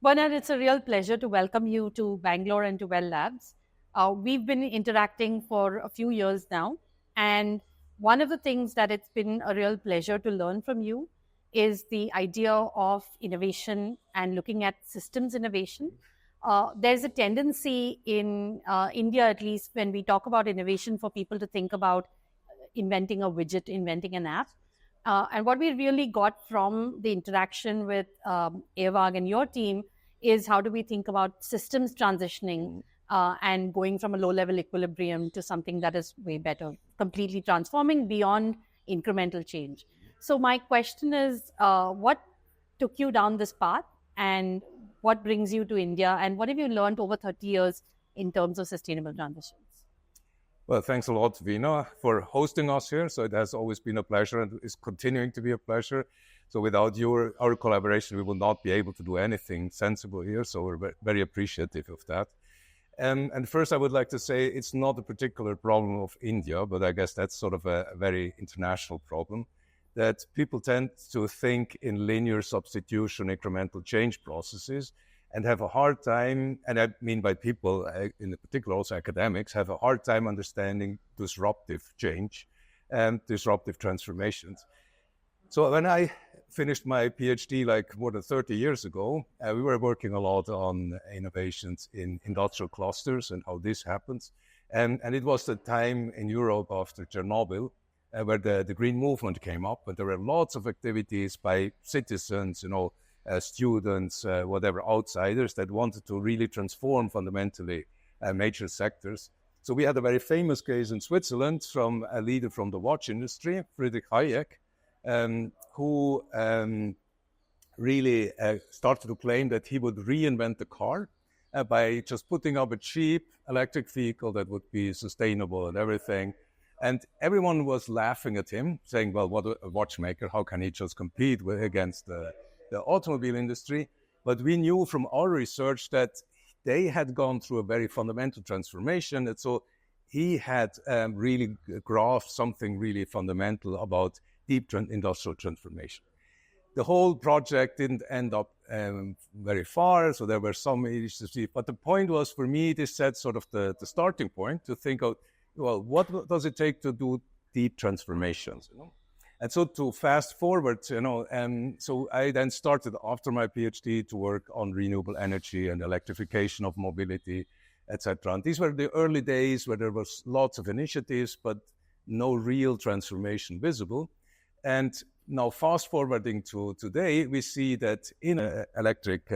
Bernhard, it's a real pleasure to welcome you to Bangalore and to Well Labs. We've been interacting for a few years now, and one of the things that it's been a real pleasure to learn from you is the idea of innovation and looking at systems innovation. There's a tendency in India, at least, when we talk about innovation, for people to think about inventing a widget, inventing an app. And what we really got from the interaction with Evag and your team is how do we think about systems transitioning and going from a low-level equilibrium to something that is way better, completely transforming beyond incremental change. So my question is, what took you down this path and what brings you to India and what have you learned over 30 years in terms of sustainable transitions? Well, thanks a lot, Veena, for hosting us here. So it has always been a pleasure and is continuing to be a pleasure. So without our collaboration, we would not be able to do anything sensible here. So we're very appreciative of that. And first, I would like to say it's not a particular problem of India, but I guess that's sort of a very international problem, that people tend to think in linear substitution, incremental change processes, and have a hard time, and I mean by people, in particular also academics, have a hard time understanding disruptive change and disruptive transformations. So when I finished my PhD like more than 30 years ago, we were working a lot on innovations in industrial clusters and how this happens. And it was the time in Europe after Chernobyl where the green movement came up, and there were lots of activities by citizens, students, whatever, outsiders that wanted to really transform fundamentally major sectors. So we had a very famous case in Switzerland from a leader from the watch industry, Friedrich Hayek, who really started to claim that he would reinvent the car by just putting up a cheap electric vehicle that would be sustainable and everything. And everyone was laughing at him, saying, well, what a watchmaker, how can he just compete against the automobile industry? But we knew from our research that they had gone through a very fundamental transformation. And so he had really grasped something really fundamental about deep industrial transformation. The whole project didn't end up very far, so there were some issues. But the point was, for me, this set sort of the starting point to think of, well, what does it take to do deep transformations? And so to fast forward, so I then started after my PhD to work on renewable energy and electrification of mobility, etc. And these were the early days where there was lots of initiatives, but no real transformation visible. And now fast forwarding to today, we see that in electric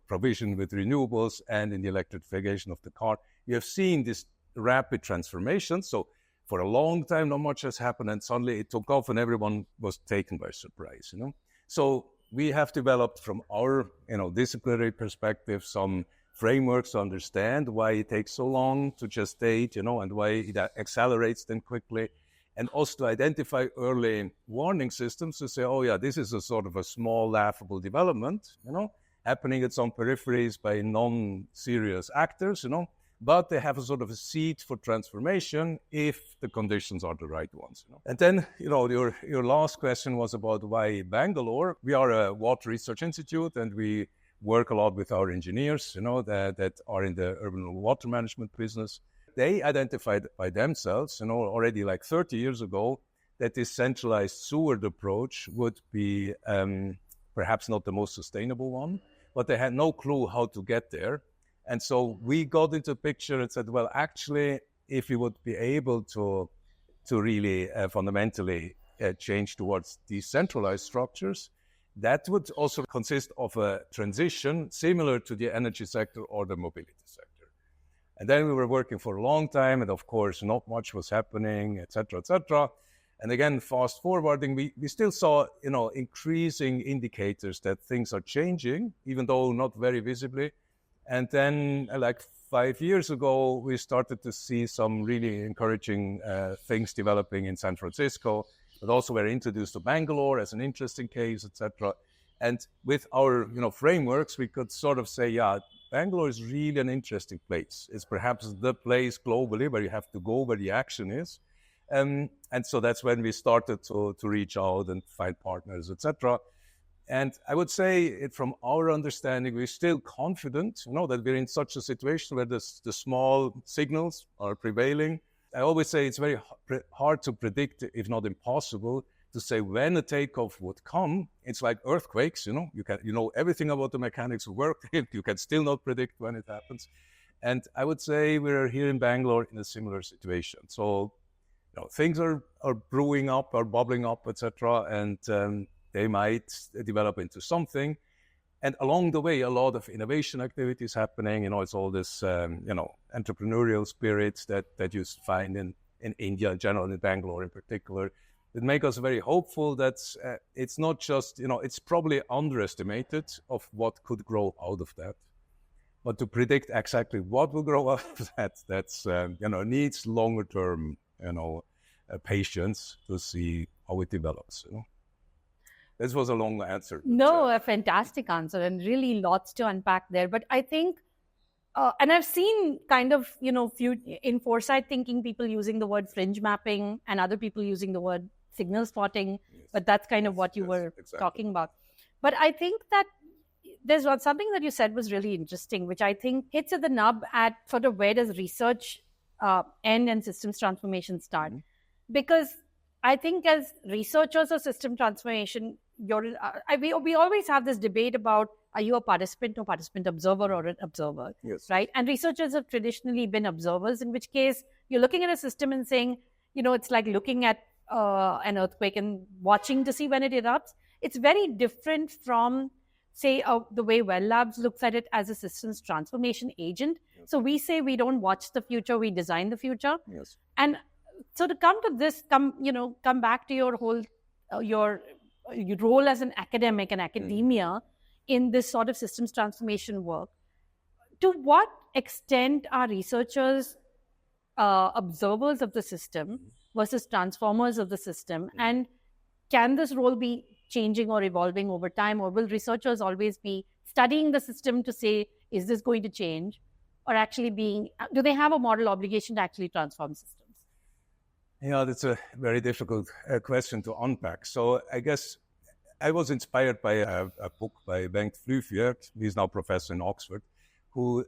provision with renewables and in the electrification of the car, we have seen this rapid transformation. So for a long time, not much has happened, and suddenly it took off, and everyone was taken by surprise. So we have developed from our disciplinary perspective some frameworks to understand why it takes so long to gestate, and why it accelerates then quickly, and also to identify early warning systems to say, oh yeah, this is a sort of a small laughable development, happening at some peripheries by non-serious actors, but they have a sort of a seed for transformation if the conditions are the right ones. And then, your last question was about why Bangalore. We are a water research institute, and we work a lot with our engineers, that are in the urban water management business. They identified by themselves, already like 30 years ago, that this centralized sewered approach would be perhaps not the most sustainable one, but they had no clue how to get there. And so we got into the picture and said, well, actually, if we would be able to really fundamentally change towards decentralized structures, that would also consist of a transition similar to the energy sector or the mobility sector. And then we were working for a long time, and of course, not much was happening, et cetera, et cetera. And again, fast forwarding, we still saw, increasing indicators that things are changing, even though not very visibly. And then, like 5 years ago, we started to see some really encouraging things developing in San Francisco, but also were introduced to Bangalore as an interesting case, etc. And with our, frameworks, we could sort of say, yeah, Bangalore is really an interesting place. It's perhaps the place globally where you have to go where the action is. And so that's when we started to reach out and find partners, etc. And I would say from our understanding, we're still confident, that we're in such a situation where the small signals are prevailing. I always say it's very hard to predict, if not impossible, to say when a takeoff would come. It's like earthquakes, you know everything about the mechanics of work. You can still not predict when it happens. And I would say we're here in Bangalore in a similar situation. So things are brewing up, are bubbling up, etc., and they might develop into something. And along the way, a lot of innovation activities happening. It's all this, entrepreneurial spirits that you find in India in general, in Bangalore in particular, that make us very hopeful that it's not just, it's probably underestimated of what could grow out of that. But to predict exactly what will grow out of that's needs longer term, patience to see how it develops. This was a long answer. No, a fantastic answer, and really lots to unpack there. But I think, and I've seen kind of, few in foresight thinking, people using the word fringe mapping and other people using the word signal spotting. Yes. But that's kind of what you were talking about. But I think that there's something that you said was really interesting, which I think hits at the nub at sort of where does research end and systems transformation start? Mm-hmm. Because I think as researchers of system transformation, we always have this debate about, are you a participant or participant observer or an observer? Yes. Right? And researchers have traditionally been observers, in which case you're looking at a system and saying, it's like looking at an earthquake and watching to see when it erupts. It's very different from, say, the way Well Labs looks at it as a systems transformation agent. Yes. So we say we don't watch the future, we design the future. Yes. And so to come to this, come back to your whole, your role as an academic and academia in this sort of systems transformation work, to what extent are researchers observers of the system versus transformers of the system? And can this role be changing or evolving over time, or will researchers always be studying the system to say, is this going to change? Or actually do they have a moral obligation to actually transform systems? Yeah, that's a very difficult question to unpack. So I guess I was inspired by a book by Bengt Flyvbjerg. He's now professor in Oxford, who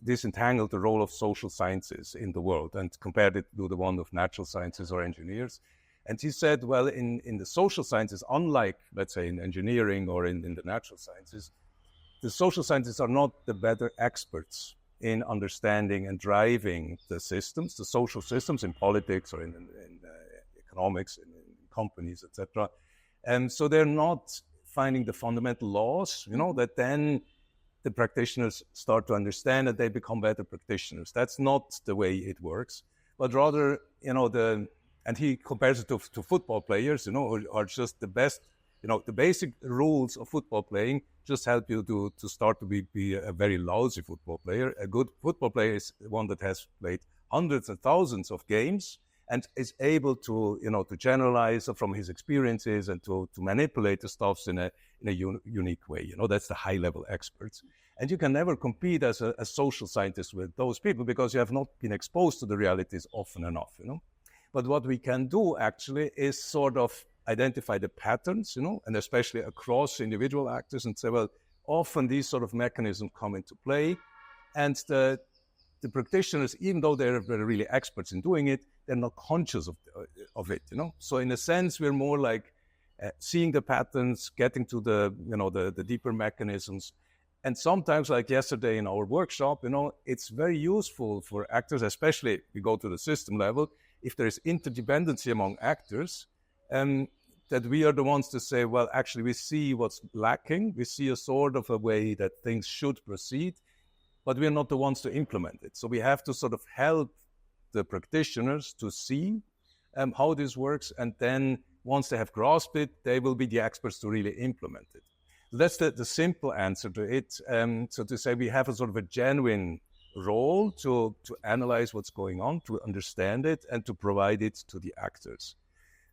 disentangled the role of social sciences in the world and compared it to the one of natural sciences or engineers. And he said, well, in the social sciences, unlike, let's say, in engineering or in the natural sciences, the social sciences are not the better experts in understanding and driving the systems, the social systems in politics or in economics, in companies, etc. And so they're not finding the fundamental laws, that then the practitioners start to understand and they become better practitioners. That's not the way it works, but rather, and he compares it to football players, who are just the best, the basic rules of football playing just help you to start to be a very lousy football player. A good football player is one that has played hundreds and thousands of games and is able to, to generalize from his experiences and to manipulate the stuffs in a unique way. That's the high-level experts. And you can never compete as a social scientist with those people because you have not been exposed to the realities often enough, But what we can do actually is sort of identify the patterns, and especially across individual actors, and say, well, often these sort of mechanisms come into play, and the practitioners, even though they're really experts in doing it, they're not conscious of it, So in a sense, we're more like seeing the patterns, getting to the deeper mechanisms. And sometimes, like yesterday in our workshop, it's very useful for actors, especially if we go to the system level, if there is interdependency among actors, that we are the ones to say, well, actually, we see what's lacking. We see a sort of a way that things should proceed, but we're not the ones to implement it. So we have to sort of help the practitioners to see how this works. And then once they have grasped it, they will be the experts to really implement it. So that's the simple answer to it. So to say we have a sort of a genuine role to analyze what's going on, to understand it, and to provide it to the actors.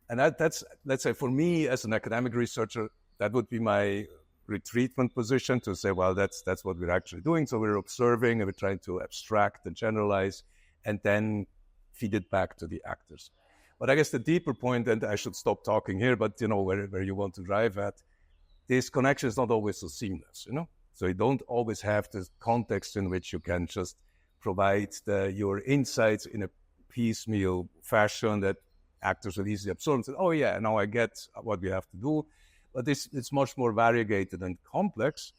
And that's, let's say, for me as an academic researcher, that would be my retreatment position, to say, well, that's what we're actually doing. So we're observing and we're trying to abstract and generalize and then feed it back to the actors. But I guess the deeper point, and I should stop talking here, but where you want to drive at, this connection is not always so seamless, So you don't always have the context in which you can just provide your insights in a piecemeal fashion that actors will easily absorb and say, oh yeah, now I get what we have to do. But it's much more variegated and complex.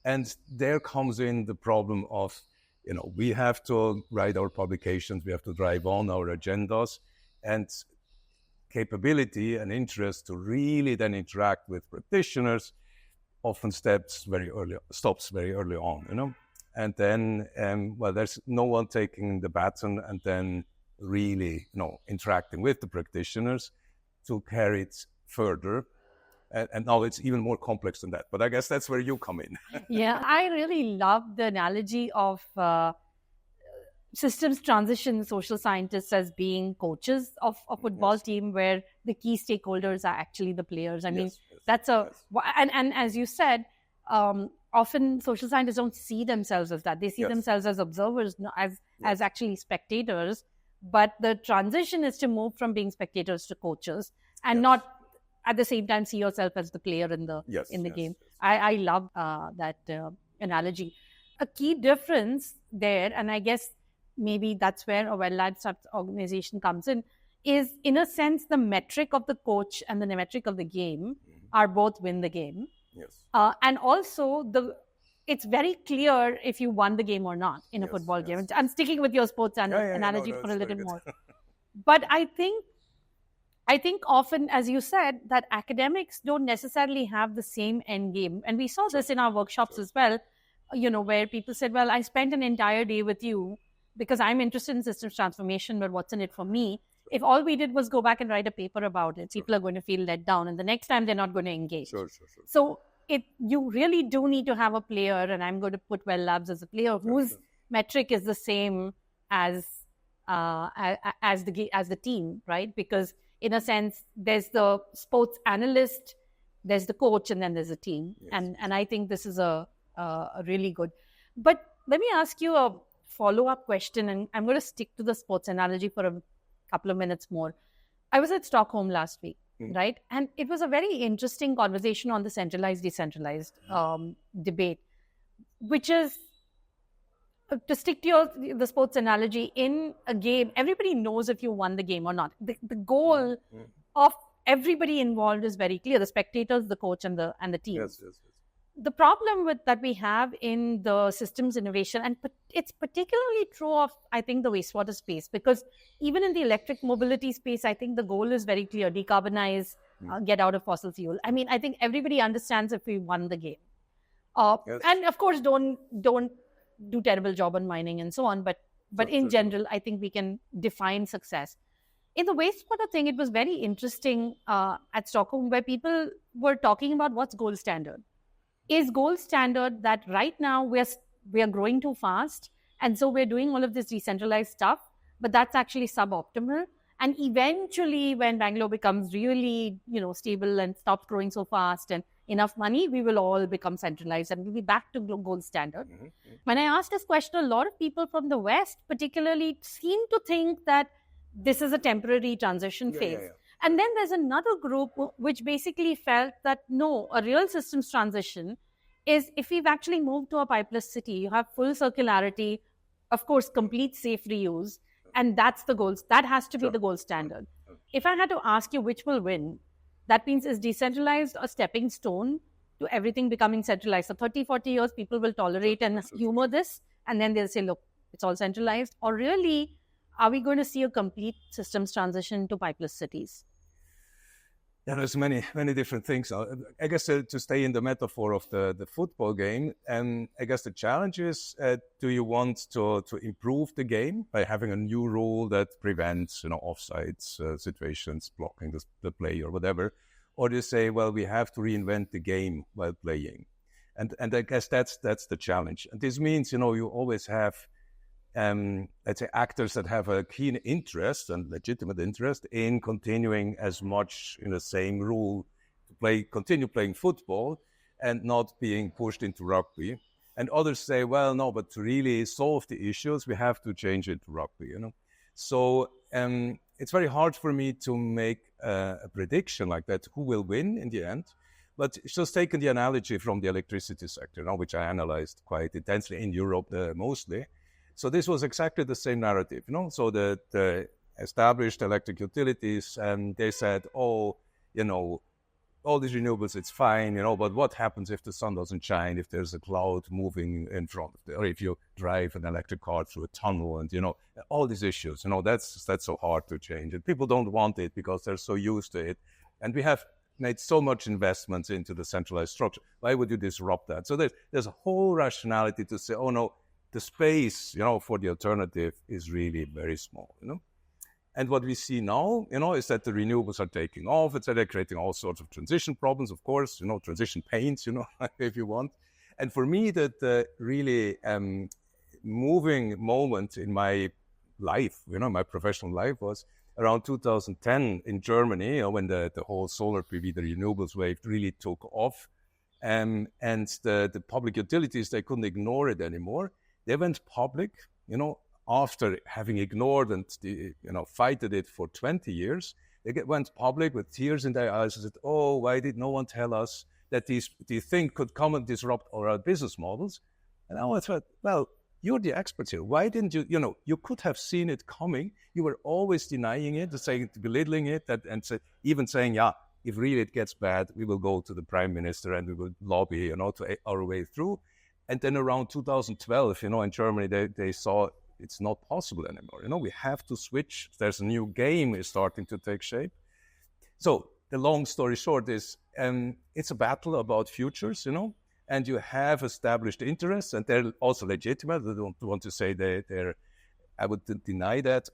And there comes in the problem of, we have to write our publications, we have to drive on our agendas, and capability and interest to really then interact with practitioners often stops very early on, And then, there's no one taking the baton and then really, interacting with the practitioners to carry it further. And now it's even more complex than that. But I guess that's where you come in. Yeah, I really love the analogy of systems transition social scientists as being coaches of a football team, where the key stakeholders are actually the players. I mean, that's and as you said, often social scientists don't see themselves as that. They see themselves as observers, as actually spectators. But the transition is to move from being spectators to coaches, and not at the same time see yourself as the player in the game. I love that analogy. A key difference there, and I guess maybe that's where a well-led organization comes in a sense, the metric of the coach and the metric of the game are both win the game. And also, it's very clear if you won the game or not in a football game. I'm sticking with your sports analogy for a little more. But I think often, as you said, that academics don't necessarily have the same end game. And we saw this in our workshops as well, where people said, well, I spent an entire day with you because I'm interested in systems transformation, but what's in it for me? If all we did was go back and write a paper about it, people are going to feel let down. And the next time they're not going to engage. So you really do need to have a player, and I'm going to put Well Labs as a player whose metric is the same as the team, right? Because in a sense, there's the sports analyst, there's the coach, and then there's a team. And I think this is a really good. But let me ask you a follow-up question, and I'm going to stick to the sports analogy for a couple of minutes more. I was at Stockholm last week, right? And it was a very interesting conversation on the centralized, decentralized debate, which is, to stick to the sports analogy, in a game, everybody knows if you won the game or not. The goal of everybody involved is very clear: the spectators, the coach, and the team. The problem that we have in the systems innovation, and it's particularly true of, I think, the wastewater space, because even in the electric mobility space, I think the goal is very clear: decarbonize, get out of fossil fuel. I mean, I think everybody understands if we won the game. And of course, don't do terrible job on mining and so on. But in general, I think we can define success. In the wastewater thing, it was very interesting at Stockholm, where people were talking about what's gold standard. Is gold standard that right now we are growing too fast, and so we're doing all of this decentralized stuff, but that's actually suboptimal. And eventually, when Bangalore becomes really, stable and stops growing so fast and enough money, we will all become centralized and we'll be back to gold standard. When I asked this question, a lot of people from the West particularly seem to think that this is a temporary transition phase. And then there's another group which basically felt that no, a real systems transition is if we've actually moved to a pipeless city, you have full circularity, of course, complete safe reuse, and that's the goals. That has to be the gold standard. If I had to ask you which will win, that means is decentralized a stepping stone to everything becoming centralized? So 30, 40 years, people will tolerate and humor this, and then they'll say, look, it's all centralized. Or really, are we going to see a complete systems transition to pipeless cities? Yeah, there's many different things. I guess to stay in the metaphor of the football game, I guess the challenge is, do you want to improve the game by having a new rule that prevents offsides situations, blocking the play or whatever? Or do you say, well, we have to reinvent the game while playing? And I guess that's the challenge. And this means, you always have let's say, actors that have a keen interest and legitimate interest in continuing as much in the same rule to continue playing football and not being pushed into rugby. And others say, well, no, but to really solve the issues, we have to change it to rugby, So it's very hard for me to make a prediction like that, who will win in the end. But just taking the analogy from the electricity sector, which I analyzed quite intensely in Europe mostly. So this was exactly the same narrative, So the established electric utilities, and they said, oh, all these renewables, it's fine, but what happens if the sun doesn't shine, if there's a cloud moving in front of it, or if you drive an electric car through a tunnel, and, all these issues, that's so hard to change. And people don't want it because they're so used to it. And we have made so much investments into the centralized structure. Why would you disrupt that? So there's a whole rationality to say, oh, no, the space, for the alternative is really very small, And what we see now, is that the renewables are taking off. They're creating all sorts of transition problems, of course, transition pains, if you want. And for me, that really moving moment in my life, my professional life was around 2010 in Germany, when the whole solar PV, the renewables wave really took off. And the public utilities, they couldn't ignore it anymore. They went public, after having ignored and fighted it for 20 years. They went public with tears in their eyes and said, oh, why did no one tell us that these things could come and disrupt our business models? And I thought, well, you're the experts here. Why didn't you, you could have seen it coming. You were always denying it, belittling it, and even saying, yeah, if really it gets bad, we will go to the prime minister and we will lobby, to our way through. And then around 2012, in Germany, they saw it's not possible anymore. We have to switch. There's a new game is starting to take shape. So the long story short is it's a battle about futures, and you have established interests, and they're also legitimate. I don't want to say they're I would deny that.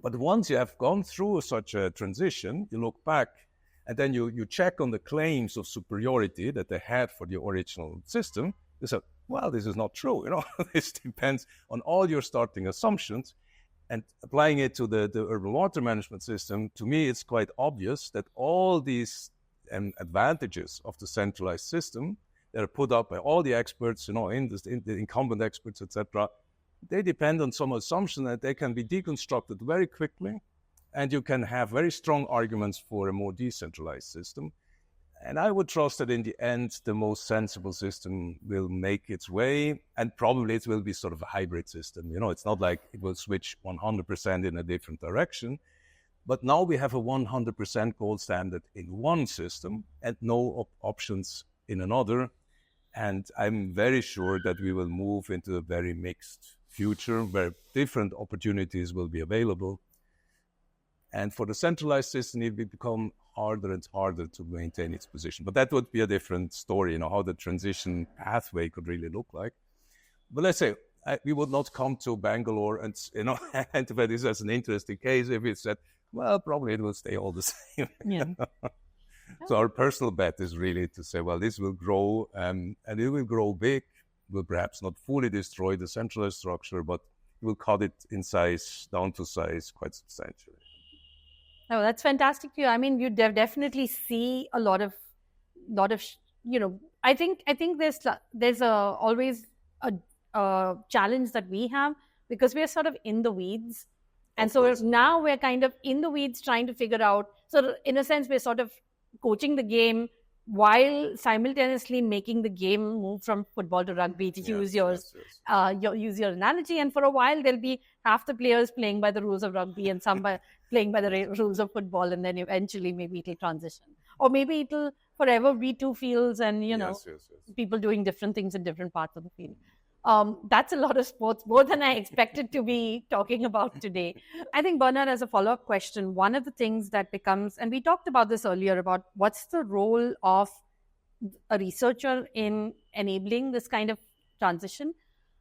But once you have gone through such a transition, you look back, and then you check on the claims of superiority that they had for the original system. You say, well, this is not true. This depends on all your starting assumptions. And applying it to the urban water management system, to me, it's quite obvious that all these advantages of the centralized system that are put up by all the experts, in the incumbent experts, etc., they depend on some assumption that they can be deconstructed very quickly, and you can have very strong arguments for a more decentralized system. And I would trust that in the end, the most sensible system will make its way, and probably it will be sort of a hybrid system. It's not like it will switch 100% in a different direction. But now we have a 100% gold standard in one system and no options in another. And I'm very sure that we will move into a very mixed future where different opportunities will be available. And for the centralized system, it will become harder and harder to maintain its position. But that would be a different story, how the transition pathway could really look like. But let's say we would not come to Bangalore and, identify this as an interesting case if it said, well, probably it will stay all the same. Yeah. So our personal bet is really to say, well, this will grow, and it will grow big. It will perhaps not fully destroy the centralized structure, but it will cut it in size, down to size quite substantially. Oh, that's fantastic to you. I mean, you definitely see a lot of, I think there's always a challenge that we have because we're sort of in the weeds. And so now we're kind of in the weeds trying to figure out, so in a sense, we're sort of coaching the game while simultaneously making the game move from football to rugby, to use your analogy. And for a while, there'll be half the players playing by the rules of rugby and some playing by the rules of football. And then eventually maybe it'll transition. Or maybe it'll forever be two fields and, people doing different things in different parts of the field. That's a lot of sports, more than I expected to be talking about today. I think, Bernhard, as a follow-up question, one of the things that becomes, and we talked about this earlier, about what's the role of a researcher in enabling this kind of transition.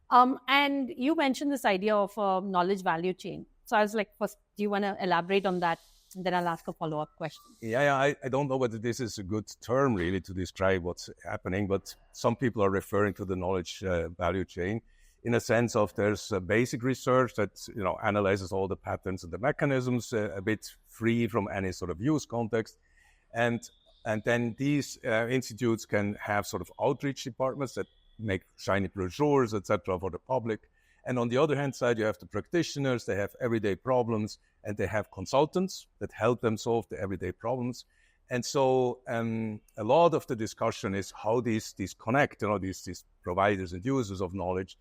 And you mentioned this idea of a knowledge value chain. So I was like, first, do you want to elaborate on that? And then I'll ask a follow-up question. Yeah, I don't know whether this is a good term really to describe what's happening, but some people are referring to the knowledge value chain in a sense of there's basic research that analyzes all the patterns and the mechanisms a bit free from any sort of use context, and then these institutes can have sort of outreach departments that make shiny brochures, etc., for the public. And on the other hand side, you have the practitioners, they have everyday problems, and they have consultants that help them solve the everyday problems. And so a lot of the discussion is how these connect, these providers and users of knowledge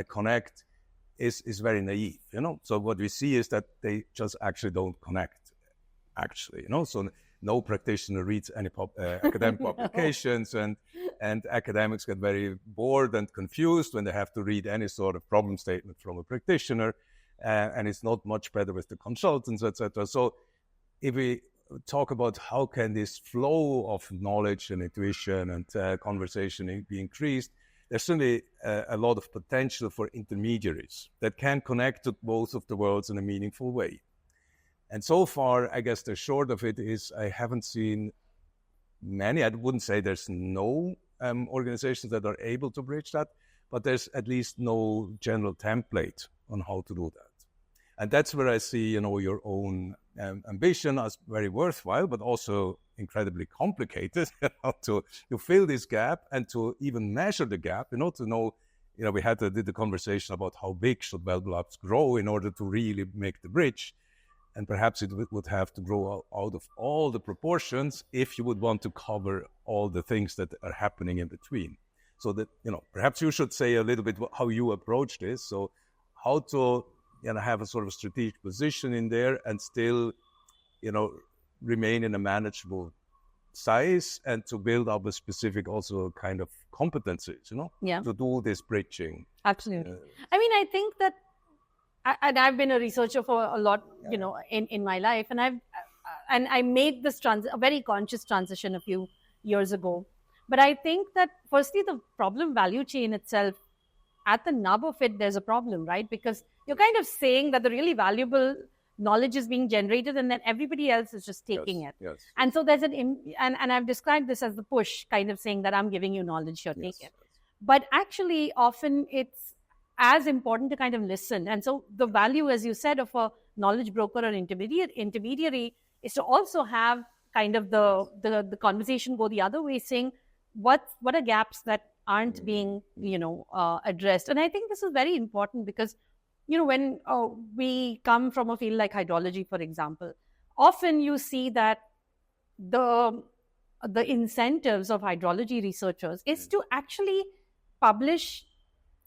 connect is very naive, So what we see is that they just actually don't connect, actually, So no practitioner reads any academic publications, and academics get very bored and confused when they have to read any sort of problem statement from a practitioner, and it's not much better with the consultants, etc. So if we talk about how can this flow of knowledge and intuition and conversation be increased, there's certainly a lot of potential for intermediaries that can connect to both of the worlds in a meaningful way. And so far, I guess the short of it is I haven't seen many. I wouldn't say there's no organizations that are able to bridge that, but there's at least no general template on how to do that. And that's where I see, your own ambition as very worthwhile, but also incredibly complicated to fill this gap and to even measure the gap, to know, we had did the conversation about how big should Web Labs grow in order to really make the bridge. And perhaps it would have to grow out of all the proportions if you would want to cover all the things that are happening in between. So that, perhaps you should say a little bit how you approach this. So how to, have a sort of strategic position in there and still, remain in a manageable size and to build up a specific also kind of competencies, to do this bridging. Absolutely. I think that, and I've been a researcher for a lot, in my life, and I made this a very conscious transition a few years ago. But I think that firstly, the problem value chain itself, at the nub of it, there's a problem, right? Because you're kind of saying that the really valuable knowledge is being generated and then everybody else is just taking it. Yes. And so there's and I've described this as the push, kind of saying that I'm giving you knowledge, here, take it. But actually, often it's as important to kind of listen. And so the value, as you said, of a knowledge broker or intermediary is to also have kind of the conversation go the other way, saying what are gaps that aren't being addressed. And I think this is very important because when we come from a field like hydrology, for example, often you see that the incentives of hydrology researchers is to actually publish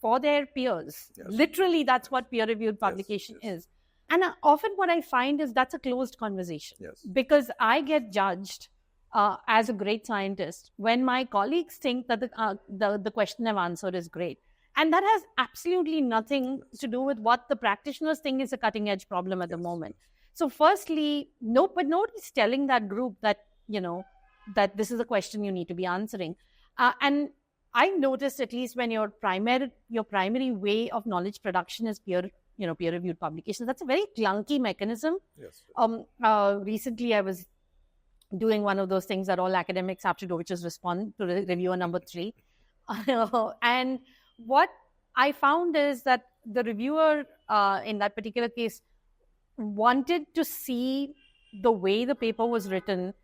for their peers. Yes. Literally, that's what peer-reviewed publication is. And often what I find is that's a closed conversation. Yes. Because I get judged as a great scientist when my colleagues think that the question I've answered is great. And that has absolutely nothing to do with what the practitioners think is a cutting-edge problem at the moment. So firstly, but nobody's telling that group that, that this is a question you need to be answering. And I noticed, at least when your primary way of knowledge production is peer-reviewed publications, that's a very clunky mechanism. Yes. Recently, I was doing one of those things that all academics have to do, which is respond to reviewer number 3. And what I found is that the reviewer in that particular case wanted to see the way the paper was written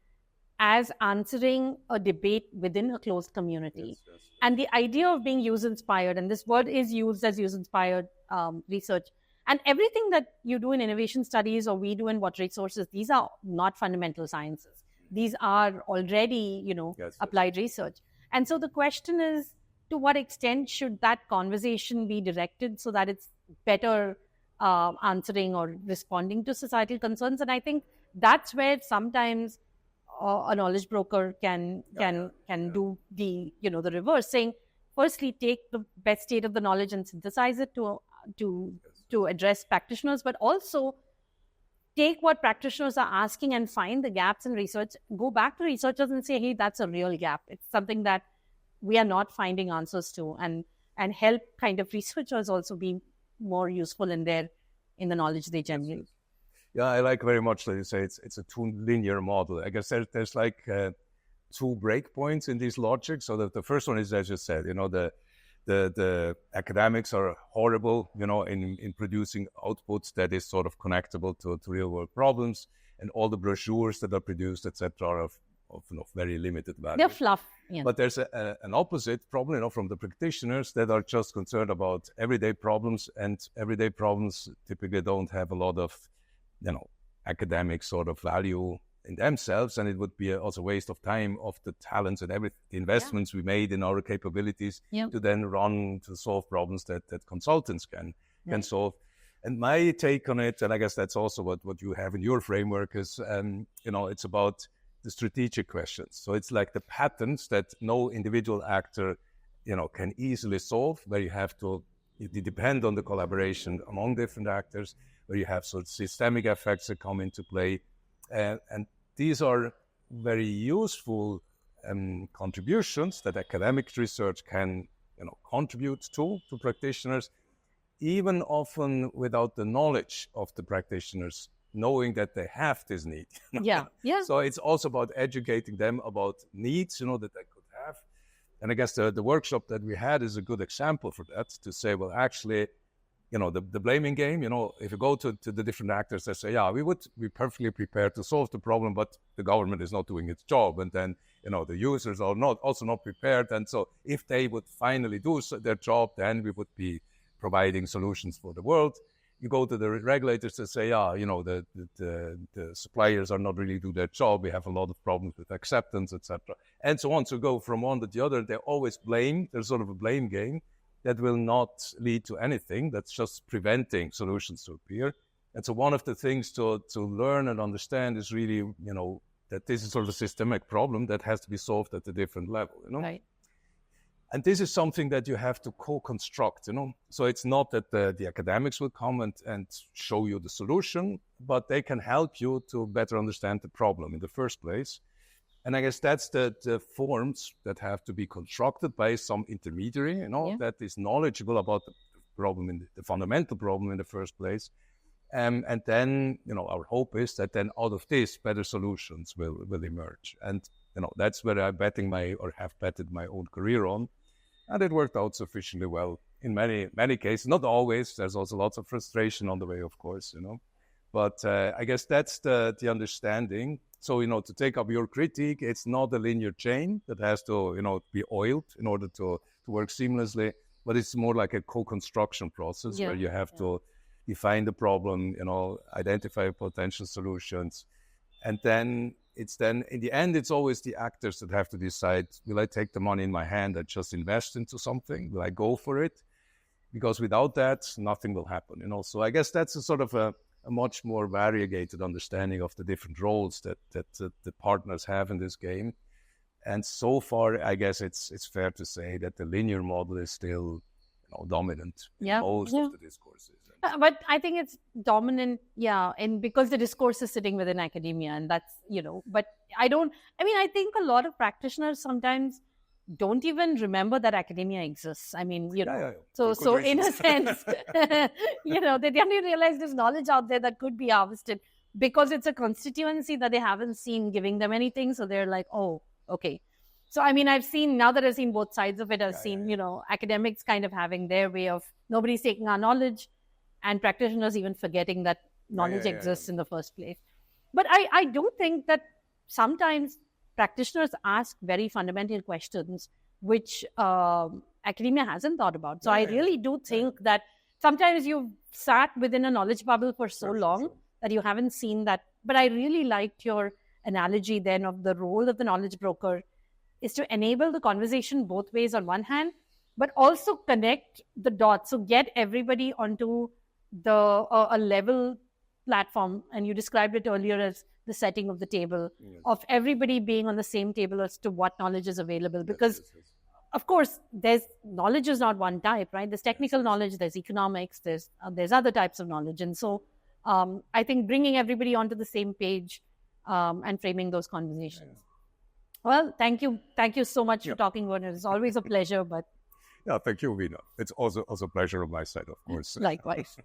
as answering a debate within a closed community. Yes. And the idea of being use-inspired, and this word is used as use-inspired research, and everything that you do in innovation studies or we do in water resources, these are not fundamental sciences. These are already, applied research. And so the question is, to what extent should that conversation be directed so that it's better answering or responding to societal concerns? And I think that's where sometimes a knowledge broker can do the reverse, saying, firstly, take the best state of the knowledge and synthesize it to address practitioners, but also take what practitioners are asking and find the gaps in research, go back to researchers and say, hey, that's a real gap. It's something that we are not finding answers to, and help kind of researchers also be more useful in the knowledge they generate. Yeah, I like very much that you say it's a two linear model. I guess there's like two breakpoints in this logic. So that the first one is, as you said, the academics are horrible, in producing outputs that is sort of connectable to real world problems, and all the brochures that are produced, etc., are of very limited value. They're fluff. Yeah. But there's an opposite problem, from the practitioners that are just concerned about everyday problems, and everyday problems typically don't have a lot of, academic sort of value in themselves, and it would be also a waste of time of the talents and the investments we made in our capabilities to then run to solve problems that consultants can solve. And my take on it, and I guess that's also what you have in your framework, is it's about the strategic questions. So it's like the patterns that no individual actor can easily solve, where you depend on the collaboration among different actors, where you have sort of systemic effects that come into play. And these are very useful contributions that academic research can contribute to practitioners, even often without the knowledge of the practitioners knowing that they have this need. So it's also about educating them about needs, that they could have. And I guess the workshop that we had is a good example for that, to say, well, actually, the blaming game, if you go to the different actors, they say, we would be perfectly prepared to solve the problem, but the government is not doing its job. And then, the users are also not prepared. And so if they would finally do their job, then we would be providing solutions for the world. You go to the regulators to say, the suppliers are not really doing their job. We have a lot of problems with acceptance, etc., and so on. So go from one to the other. They always blame. There's sort of a blame game that will not lead to anything. That's just preventing solutions to appear. And so one of the things to learn and understand is really, that this is sort of a systemic problem that has to be solved at a different level. Right. And this is something that you have to co-construct, So it's not that the academics will come and show you the solution, but they can help you to better understand the problem in the first place. And I guess that's the forms that have to be constructed by some intermediary, that is knowledgeable about the problem, the fundamental problem in the first place. And then, our hope is that then out of this, better solutions will emerge. And, that's where have betted my own career on. And it worked out sufficiently well in many cases. Not always. There's also lots of frustration on the way, of course, But I guess that's the understanding. So, to take up your critique, it's not a linear chain that has to, be oiled in order to work seamlessly, but it's more like a co-construction process where you have to define the problem, identify potential solutions. And then in the end, it's always the actors that have to decide, will I take the money in my hand and just invest into something? Will I go for it? Because without that, nothing will happen, So I guess that's a sort of a much more variegated understanding of the different roles that the partners have in this game. And so far, I guess it's fair to say that the linear model is still dominant in most of the discourses. But I think it's dominant, and because the discourse is sitting within academia, and that's, but I think a lot of practitioners sometimes don't even remember that academia exists. So in a sense, they don't even realize there's knowledge out there that could be harvested because it's a constituency that they haven't seen giving them anything. So they're like, oh, okay. So, I've seen both sides of it. I've seen, academics kind of having their way of nobody's taking our knowledge, and practitioners even forgetting that knowledge exists in the first place. But I do think that sometimes practitioners ask very fundamental questions which academia hasn't thought about. So I really do think that sometimes you've sat within a knowledge bubble for so long that you haven't seen that. But I really liked your analogy then of the role of the knowledge broker is to enable the conversation both ways on one hand, but also connect the dots. So get everybody onto a level platform. And you described it earlier as the setting of the table, of everybody being on the same table as to what knowledge is available. Because, of course, knowledge is not one type, right? There's technical knowledge, there's economics, there's other types of knowledge. And so I think bringing everybody onto the same page and framing those conversations. Well, thank you so much for talking, Werner. It's always a pleasure. But thank you, Veena. It's also a pleasure on my side, of course. Likewise.